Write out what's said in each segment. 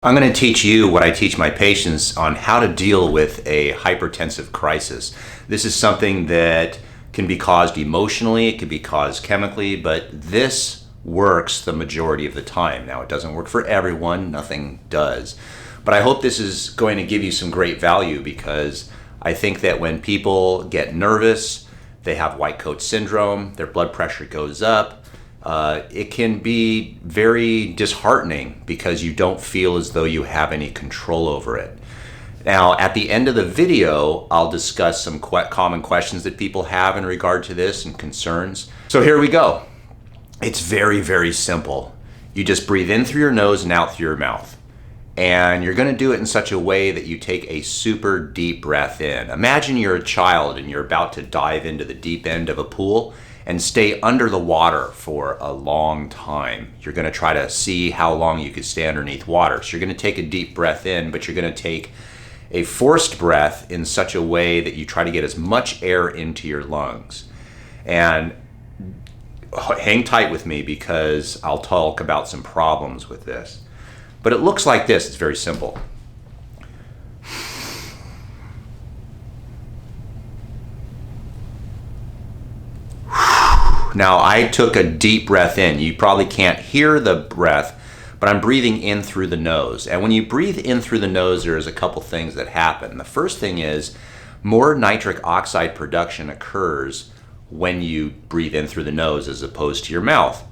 I'm going to teach you what I teach my patients on how to deal with a hypertensive crisis. This is something that can be caused emotionally, it can be caused chemically, but this works the majority of the time. Now, it doesn't work for everyone, nothing does. But I hope this is going to give you some great value, because I think that when people get nervous, they have white coat syndrome, their blood pressure goes up, it can be very disheartening because you don't feel as though you have any control over it. Now, at the end of the video, I'll discuss some common questions that people have in regard to this and concerns. So here we go. It's very, very simple. You just breathe in through your nose and out through your mouth. And you're going to do it in such a way that you take a super deep breath in. Imagine you're a child and you're about to dive into the deep end of a pool and stay under the water for a long time. You're going to try to see how long you could stay underneath water. So you're going to take a deep breath in, but you're going to take a forced breath in such a way that you try to get as much air into your lungs. And hang tight with me, because I'll talk about some problems with this. But it looks like this. It's very simple. Now, I took a deep breath in. You probably can't hear the breath, but I'm breathing in through the nose. And when you breathe in through the nose, there's a couple things that happen. The first thing is more nitric oxide production occurs when you breathe in through the nose as opposed to your mouth.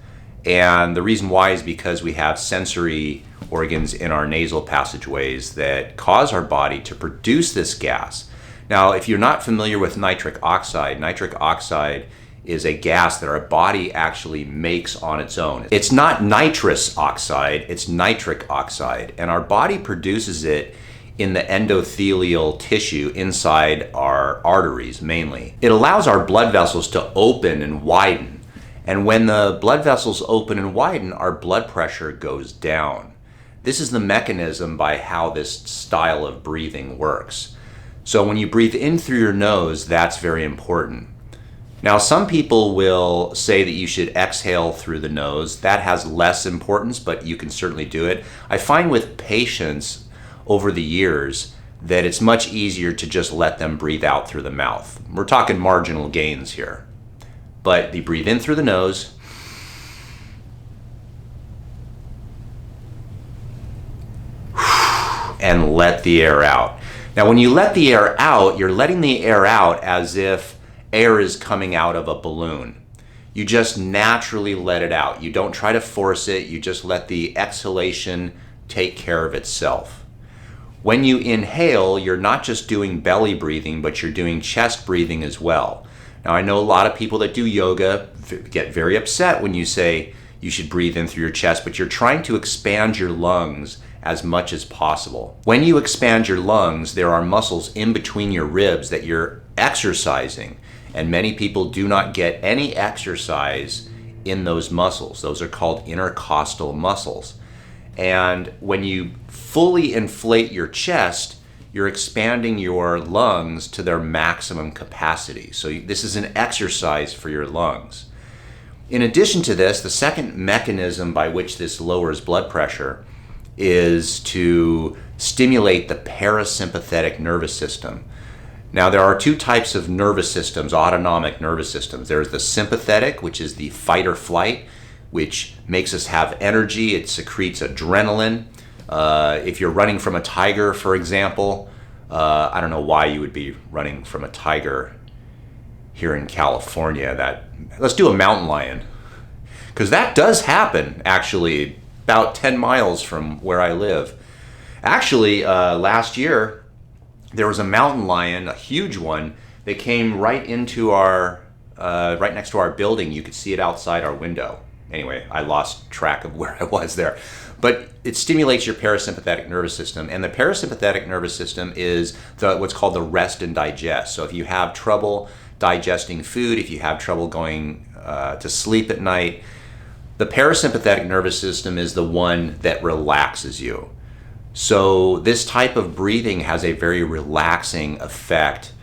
And the reason why is because we have sensory organs in our nasal passageways that cause our body to produce this gas. Now, if you're not familiar with nitric oxide is a gas that our body actually makes on its own. It's not nitrous oxide, it's nitric oxide, and our body produces it in the endothelial tissue inside our arteries mainly. It allows our blood vessels to open and widen, and when the blood vessels open and widen, our blood pressure goes down. This is the mechanism by how this style of breathing works. So when you breathe in through your nose, that's very important. Now, some people will say that you should exhale through the nose. That has less importance, but you can certainly do it. I find with patients over the years that it's much easier to just let them breathe out through the mouth. We're talking marginal gains here. But you breathe in through the nose, and let the air out. Now, when you let the air out, you're letting the air out as if air is coming out of a balloon. You just naturally let it out. You don't try to force it. You just let the exhalation take care of itself. When you inhale, you're not just doing belly breathing, but you're doing chest breathing as well. Now, I know a lot of people that do yoga get very upset when you say you should breathe in through your chest, but you're trying to expand your lungs as much as possible. When you expand your lungs, there are muscles in between your ribs that you're exercising. And many people do not get any exercise in those muscles. Those are called intercostal muscles. And when you fully inflate your chest, you're expanding your lungs to their maximum capacity. So this is an exercise for your lungs. In addition to this, the second mechanism by which this lowers blood pressure is to stimulate the parasympathetic nervous system. Now, there are two types of nervous systems, autonomic nervous systems. There's the sympathetic, which is the fight or flight, which makes us have energy. It secretes adrenaline. If you're running from a tiger, for example, I don't know why you would be running from a tiger here in California. Let's do a mountain lion, because that does happen, actually, about 10 miles from where I live. Actually, last year, there was a mountain lion, a huge one, that came right into right next to our building. You could see it outside our window. Anyway, I lost track of where I was there. But it stimulates your parasympathetic nervous system. And the parasympathetic nervous system is what's called the rest and digest. So if you have trouble digesting food, if you have trouble going to sleep at night, the parasympathetic nervous system is the one that relaxes you. So this type of breathing has a very relaxing effect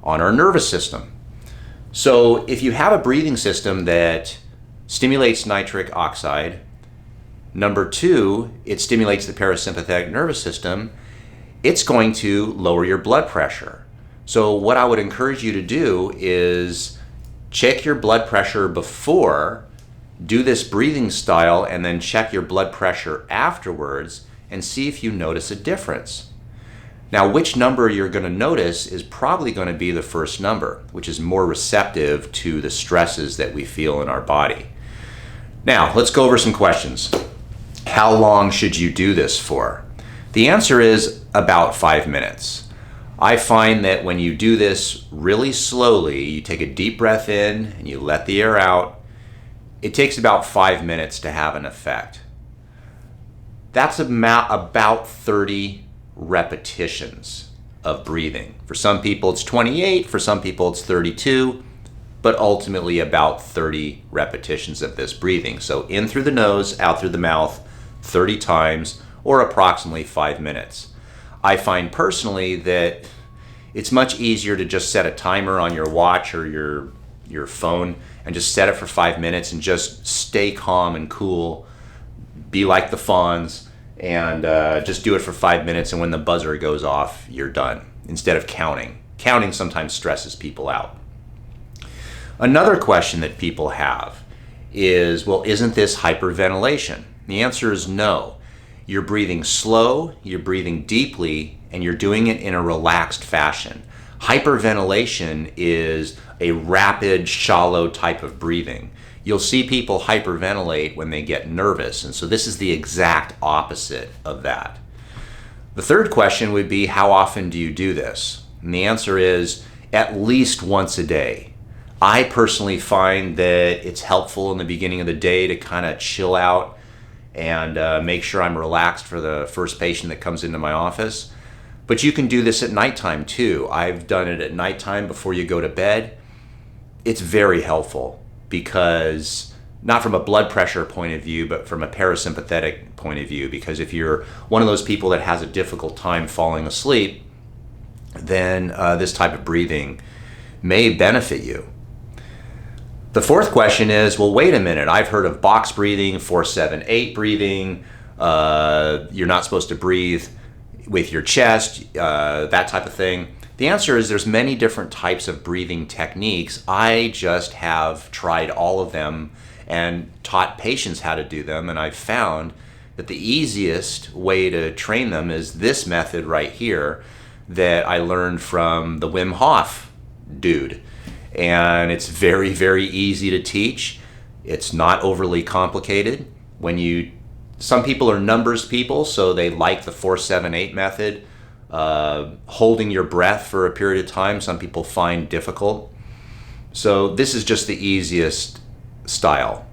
on our nervous system. So if you have a breathing system that stimulates nitric oxide, Number two, it stimulates the parasympathetic nervous system. It's going to lower your blood pressure. So what I would encourage you to do is check your blood pressure before, do this breathing style, and then check your blood pressure afterwards and see if you notice a difference. Now, which number you're going to notice is probably going to be the first number, which is more receptive to the stresses that we feel in our body. Now, let's go over some questions. How long should you do this for? The answer is about 5 minutes. I find that when you do this really slowly, you take a deep breath in and you let the air out, it takes about 5 minutes to have an effect. That's about 30 repetitions of breathing. For some people it's 28, for some people it's 32, but ultimately about 30 repetitions of this breathing. So in through the nose, out through the mouth, 30 times, or approximately 5 minutes. I find personally that it's much easier to just set a timer on your watch or your phone and just set it for 5 minutes and just stay calm and cool, be like the fawns, and just do it for 5 minutes, and when the buzzer goes off, you're done, instead of counting. Counting sometimes stresses people out. Another question that people have is, well, isn't this hyperventilation? The answer is no. You're breathing slow, you're breathing deeply, and you're doing it in a relaxed fashion. Hyperventilation is a rapid, shallow type of breathing. You'll see people hyperventilate when they get nervous, and so this is the exact opposite of that. The third question would be, how often do you do this? And the answer is at least once a day. I personally find that it's helpful in the beginning of the day to kind of chill out and make sure I'm relaxed for the first patient that comes into my office. But you can do this at nighttime too. I've done it at nighttime before you go to bed. It's very helpful because, not from a blood pressure point of view, but from a parasympathetic point of view, because if you're one of those people that has a difficult time falling asleep, then this type of breathing may benefit you. The fourth question is, well, wait a minute, I've heard of box breathing, 4-7-8 breathing, you're not supposed to breathe with your chest, that type of thing. The answer is there's many different types of breathing techniques. I just have tried all of them and taught patients how to do them, and I've found that the easiest way to train them is this method right here that I learned from the Wim Hof dude. And it's very, very easy to teach. It's not overly complicated. Some people are numbers people, so they like the 4-7-8 method. Holding your breath for a period of time, some people find difficult. So this is just the easiest style.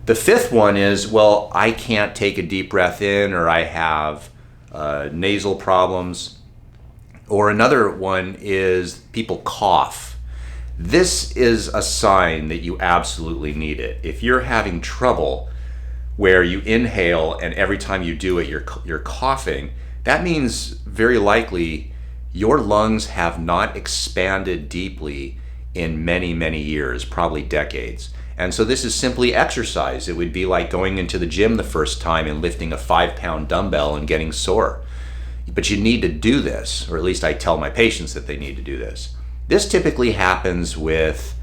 The fifth one is, well, I can't take a deep breath in, or I have nasal problems. Or another one is people cough. This is a sign that you absolutely need it. If you're having trouble where you inhale and every time you do it you're coughing, that means very likely your lungs have not expanded deeply in many, many years, probably decades. And so this is simply exercise. It would be like going into the gym the first time and lifting a 5-pound dumbbell and getting sore. But you need to do this, or at least I tell my patients that they need to do this. This typically happens with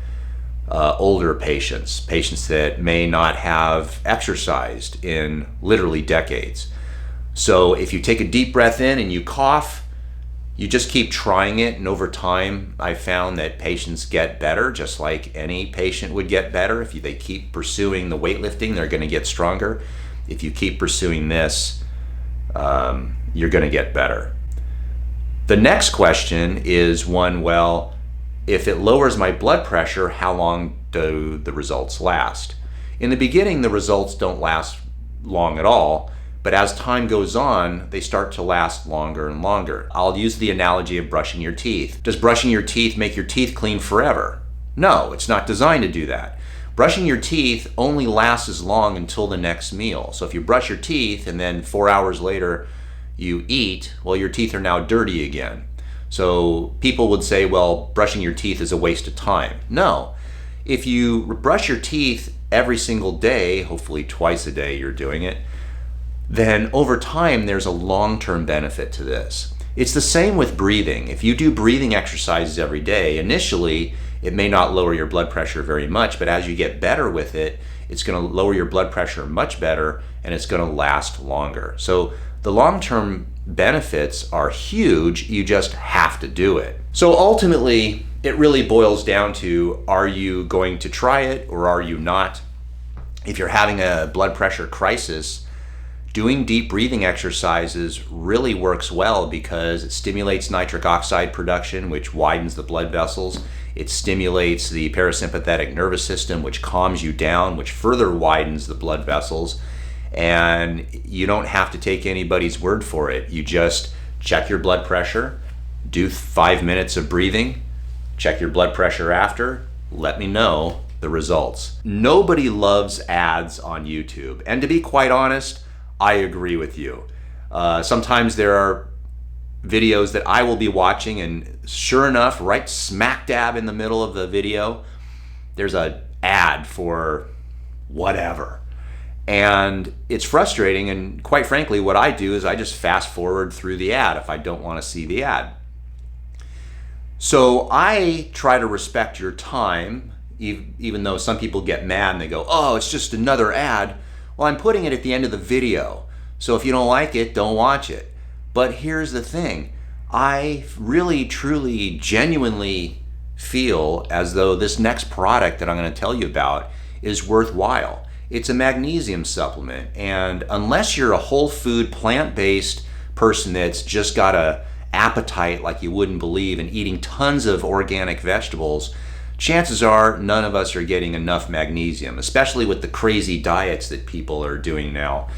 older patients that may not have exercised in literally decades. So if you take a deep breath in and you cough, you just keep trying it, and over time I found that patients get better, just like any patient would get better. If they keep pursuing the weightlifting, they're going to get stronger. If you keep pursuing this, you're going to get better. The next question is one, well, if it lowers my blood pressure, how long do the results last? In the beginning, the results don't last long at all, but as time goes on, they start to last longer and longer. I'll use the analogy of brushing your teeth. Does brushing your teeth make your teeth clean forever? No, it's not designed to do that. Brushing your teeth only lasts as long until the next meal. So if you brush your teeth and then 4 hours later you eat, well, your teeth are now dirty again. So people would say, well, brushing your teeth is a waste of time. No, if you brush your teeth every single day, hopefully twice a day you're doing it, then over time there's a long-term benefit to this. It's the same with breathing. If you do breathing exercises every day, initially it may not lower your blood pressure very much, but as you get better with it, it's going to lower your blood pressure much better, and it's going to last longer. So the long-term benefits are huge, you just have to do it. So ultimately, it really boils down to, are you going to try it or are you not? If you're having a blood pressure crisis, doing deep breathing exercises really works well because it stimulates nitric oxide production, which widens the blood vessels. It stimulates the parasympathetic nervous system, which calms you down, which further widens the blood vessels. And you don't have to take anybody's word for it. You just check your blood pressure, do 5 minutes of breathing, check your blood pressure after, let me know the results. Nobody loves ads on YouTube. And to be quite honest, I agree with you. Sometimes there are videos that I will be watching, and sure enough, right smack dab in the middle of the video, there's an ad for whatever. And it's frustrating, and quite frankly, what I do is I just fast forward through the ad if I don't want to see the ad. So I try to respect your time, even though some people get mad and they go, oh, it's just another ad. Well, I'm putting it at the end of the video. So if you don't like it, don't watch it. But here's the thing. I really, truly, genuinely feel as though this next product that I'm going to tell you about is worthwhile. It's a magnesium supplement, and unless you're a whole food, plant-based person that's just got a appetite like you wouldn't believe and eating tons of organic vegetables, chances are none of us are getting enough magnesium, especially with the crazy diets that people are doing now.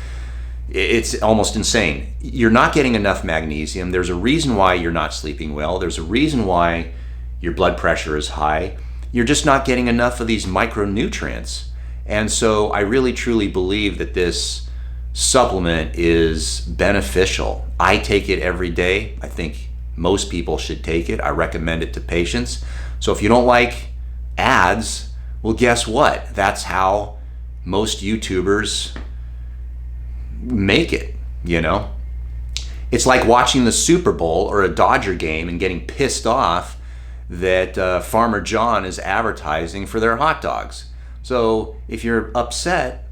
It's almost insane. You're not getting enough magnesium. There's a reason why you're not sleeping well. There's a reason why your blood pressure is high. You're just not getting enough of these micronutrients. And so I really truly believe that this supplement is beneficial. I take it every day. I think most people should take it. I recommend it to patients. So if you don't like ads, well, guess what? That's how most YouTubers make it, you know? It's like watching the Super Bowl or a Dodger game and getting pissed off that Farmer John is advertising for their hot dogs. So if you're upset,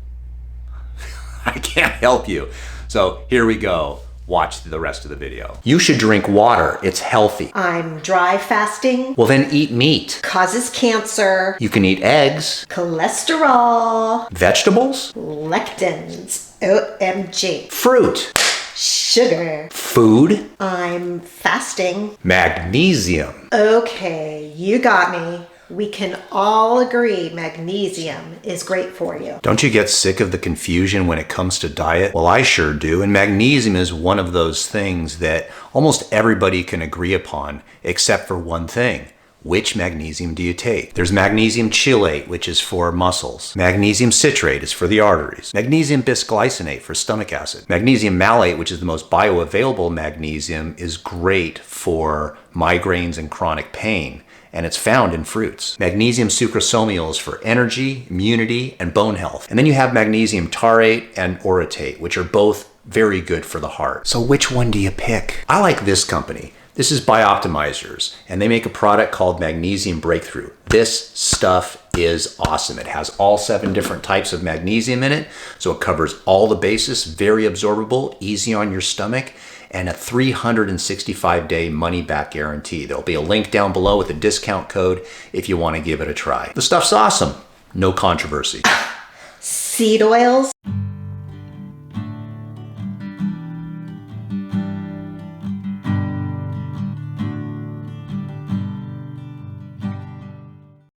I can't help you. So here we go. Watch the rest of the video. You should drink water. It's healthy. I'm dry fasting. Well, then eat meat. Causes cancer. You can eat eggs. Cholesterol. Vegetables. Lectins. OMG. Fruit. Sugar. Food. I'm fasting. Magnesium. Okay, you got me. We can all agree magnesium is great for you. Don't you get sick of the confusion when it comes to diet? Well, I sure do. And magnesium is one of those things that almost everybody can agree upon, except for one thing. Which magnesium do you take? There's magnesium chelate, which is for muscles. Magnesium citrate is for the arteries. Magnesium bisglycinate for stomach acid. Magnesium malate, which is the most bioavailable magnesium, is great for migraines and chronic pain. And it's found in fruits. Magnesium sucrosomial is for energy, immunity, and bone health. And then you have magnesium taurate and orotate, which are both very good for the heart. So which one do you pick? I like this company. This is Bioptimizers, and they make a product called Magnesium Breakthrough. This stuff is awesome. It has all 7 different types of magnesium in it, so it covers all the bases, very absorbable, easy on your stomach, and a 365-day money-back guarantee. There'll be a link down below with a discount code if you want to give it a try. The stuff's awesome. No controversy. Seed oils.